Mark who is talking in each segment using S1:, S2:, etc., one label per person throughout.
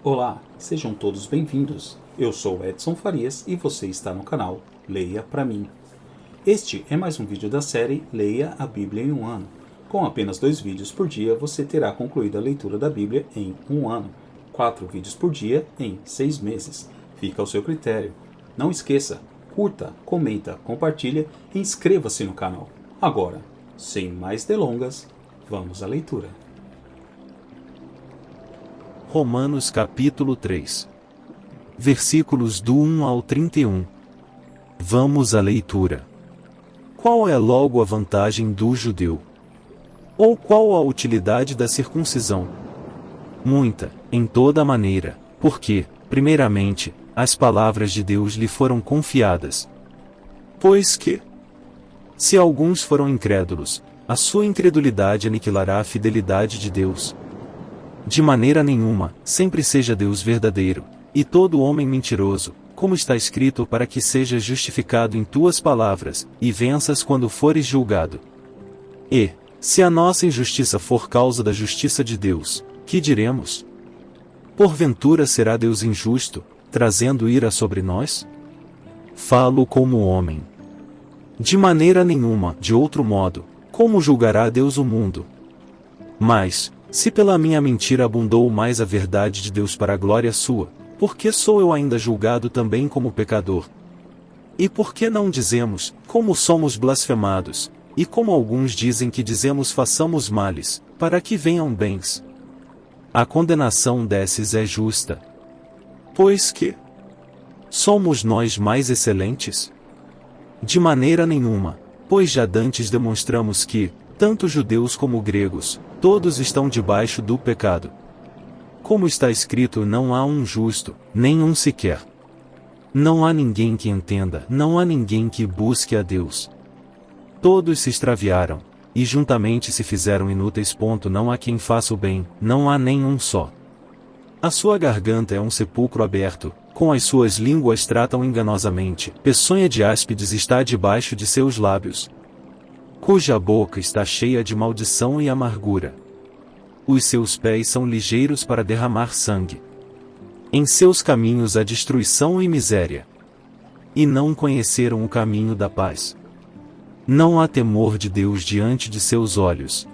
S1: Olá, sejam todos bem-vindos. Eu sou Edson Farias e você está no canal Leia Pra Mim. Este é mais um vídeo da série Leia a Bíblia em um ano. Com apenas 2 vídeos por dia, você terá concluído a leitura da Bíblia em um ano. 4 vídeos por dia em 6 meses. Fica ao seu critério. Não esqueça, curta, comenta, compartilha e inscreva-se no canal. Agora, sem mais delongas, vamos à leitura.
S2: Romanos capítulo 3. Versículos do 1 ao 31. Vamos à leitura. Qual é logo a vantagem do judeu? Ou qual a utilidade da circuncisão? Muita, em toda maneira, porque, primeiramente, as palavras de Deus lhe foram confiadas. Pois que, se alguns foram incrédulos, a sua incredulidade aniquilará a fidelidade de Deus. De maneira nenhuma, sempre seja Deus verdadeiro, e todo homem mentiroso, como está escrito, para que sejas justificado em tuas palavras, e venças quando fores julgado. E, se a nossa injustiça for causa da justiça de Deus, que diremos? Porventura será Deus injusto, trazendo ira sobre nós? Falo como homem. De maneira nenhuma, de outro modo, como julgará Deus o mundo? Mas, se pela minha mentira abundou mais a verdade de Deus para a glória sua, por que sou eu ainda julgado também como pecador? E por que não dizemos, como somos blasfemados, e como alguns dizem que dizemos façamos males, para que venham bens? A condenação desses é justa. Pois que somos nós mais excelentes? De maneira nenhuma, pois já dantes demonstramos que, tanto judeus como gregos, todos estão debaixo do pecado. Como está escrito, não há um justo, nem um sequer. Não há ninguém que entenda, não há ninguém que busque a Deus. Todos se extraviaram, e juntamente se fizeram inúteis. Não há quem faça o bem, não há nenhum só. A sua garganta é um sepulcro aberto, com as suas línguas tratam enganosamente, peçonha de áspides está debaixo de seus lábios, cuja boca está cheia de maldição e amargura. Os seus pés são ligeiros para derramar sangue. Em seus caminhos há destruição e miséria. E não conheceram o caminho da paz. Não há temor de Deus diante de seus olhos.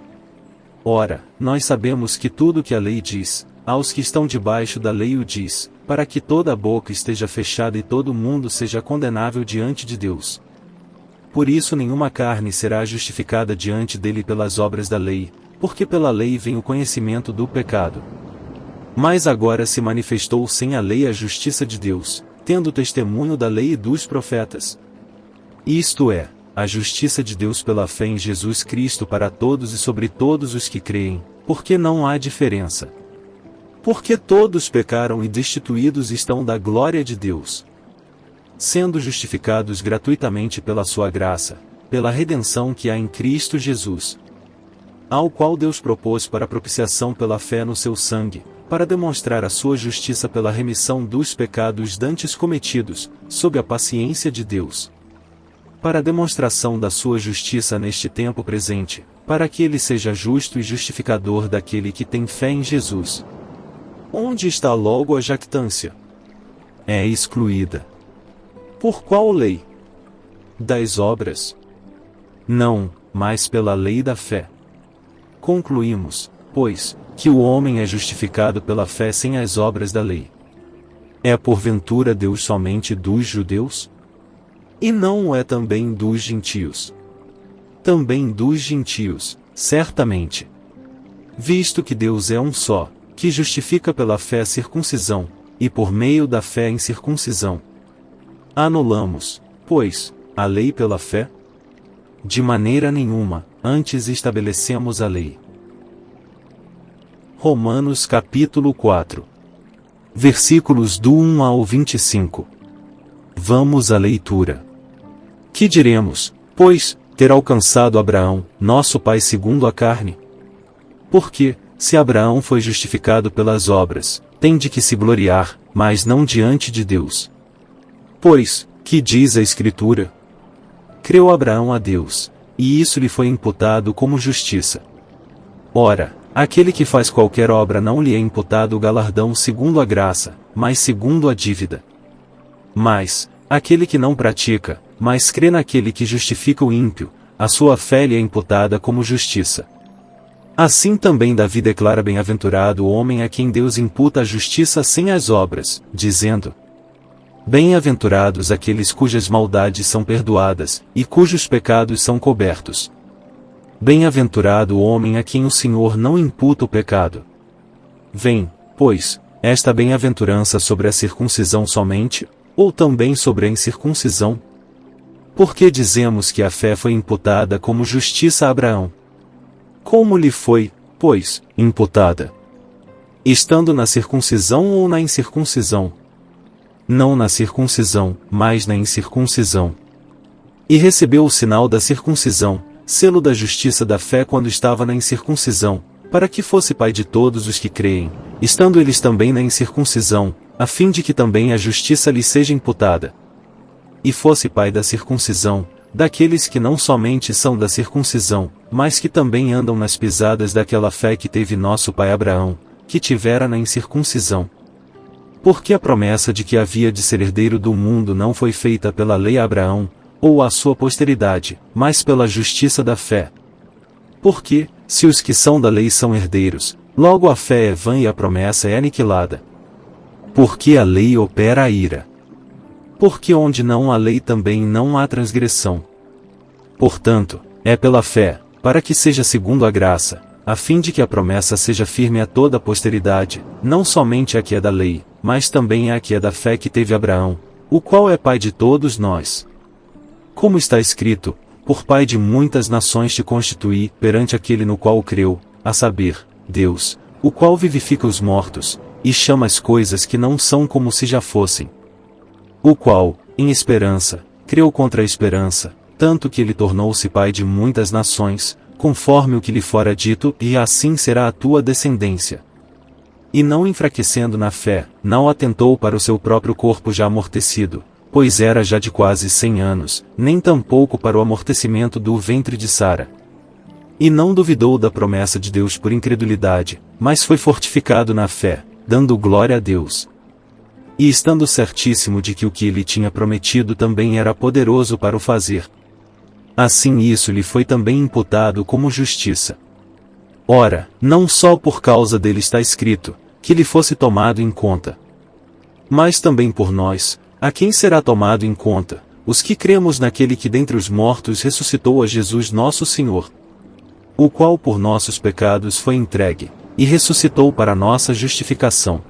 S2: Ora, nós sabemos que tudo que a lei diz, aos que estão debaixo da lei o diz, para que toda a boca esteja fechada e todo mundo seja condenável diante de Deus. Por isso nenhuma carne será justificada diante dele pelas obras da lei, porque pela lei vem o conhecimento do pecado. Mas agora se manifestou sem a lei a justiça de Deus, tendo testemunho da lei e dos profetas. Isto é, a justiça de Deus pela fé em Jesus Cristo para todos e sobre todos os que creem, porque não há diferença. Porque todos pecaram e destituídos estão da glória de Deus, sendo justificados gratuitamente pela sua graça, pela redenção que há em Cristo Jesus, ao qual Deus propôs para propiciação pela fé no seu sangue, para demonstrar a sua justiça pela remissão dos pecados dantes cometidos, sob a paciência de Deus, para a demonstração da sua justiça neste tempo presente, para que ele seja justo e justificador daquele que tem fé em Jesus. Onde está logo a jactância? É excluída. Por qual lei? Das obras? Não, mas pela lei da fé. Concluímos, pois, que o homem é justificado pela fé sem as obras da lei. É porventura Deus somente dos judeus? E não o é também dos gentios? Também dos gentios, certamente. Visto que Deus é um só, que justifica pela fé a circuncisão, e por meio da fé a incircuncisão. Anulamos, pois, a lei pela fé? De maneira nenhuma, antes estabelecemos a lei. Romanos capítulo 4. Versículos do 1 ao 25. Vamos à leitura. Que diremos, pois, ter alcançado Abraão, nosso pai segundo a carne? Porque, se Abraão foi justificado pelas obras, tem de que se gloriar, mas não diante de Deus. Pois, que diz a Escritura? Creu Abraão a Deus, e isso lhe foi imputado como justiça. Ora, aquele que faz qualquer obra não lhe é imputado o galardão segundo a graça, mas segundo a dívida. Mas, aquele que não pratica, mas crê naquele que justifica o ímpio, a sua fé lhe é imputada como justiça. Assim também Davi declara bem-aventurado o homem a quem Deus imputa a justiça sem as obras, dizendo: bem-aventurados aqueles cujas maldades são perdoadas, e cujos pecados são cobertos. Bem-aventurado o homem a quem o Senhor não imputa o pecado. Vem, pois, esta bem-aventurança sobre a circuncisão somente, ou também sobre a incircuncisão? Porque dizemos que a fé foi imputada como justiça a Abraão. Como lhe foi, pois, imputada? Estando na circuncisão ou na incircuncisão? Não na circuncisão, mas na incircuncisão. E recebeu o sinal da circuncisão, selo da justiça da fé quando estava na incircuncisão, para que fosse pai de todos os que creem, estando eles também na incircuncisão, a fim de que também a justiça lhe seja imputada. E fosse pai da circuncisão, daqueles que não somente são da circuncisão, mas que também andam nas pisadas daquela fé que teve nosso pai Abraão, que tivera na incircuncisão. Porque a promessa de que havia de ser herdeiro do mundo não foi feita pela lei a Abraão, ou à sua posteridade, mas pela justiça da fé. Porque, se os que são da lei são herdeiros, logo a fé é vã e a promessa é aniquilada. Porque a lei opera a ira. Porque onde não há lei também não há transgressão. Portanto, é pela fé, para que seja segundo a graça, a fim de que a promessa seja firme a toda a posteridade, não somente a que é da lei, mas também a que é da fé que teve Abraão, o qual é pai de todos nós. Como está escrito, por pai de muitas nações te constituí perante aquele no qual creu, a saber, Deus, o qual vivifica os mortos, e chama as coisas que não são como se já fossem. O qual, em esperança, creu contra a esperança, tanto que ele tornou-se pai de muitas nações, conforme o que lhe fora dito, e assim será a tua descendência. E não enfraquecendo na fé, não atentou para o seu próprio corpo já amortecido, pois era já de quase 100 anos, nem tampouco para o amortecimento do ventre de Sara. E não duvidou da promessa de Deus por incredulidade, mas foi fortificado na fé, dando glória a Deus. E estando certíssimo de que o que ele tinha prometido também era poderoso para o fazer. Assim isso lhe foi também imputado como justiça. Ora, não só por causa dele está escrito, que lhe fosse tomado em conta, mas também por nós, a quem será tomado em conta, os que cremos naquele que dentre os mortos ressuscitou a Jesus nosso Senhor, o qual por nossos pecados foi entregue, e ressuscitou para nossa justificação.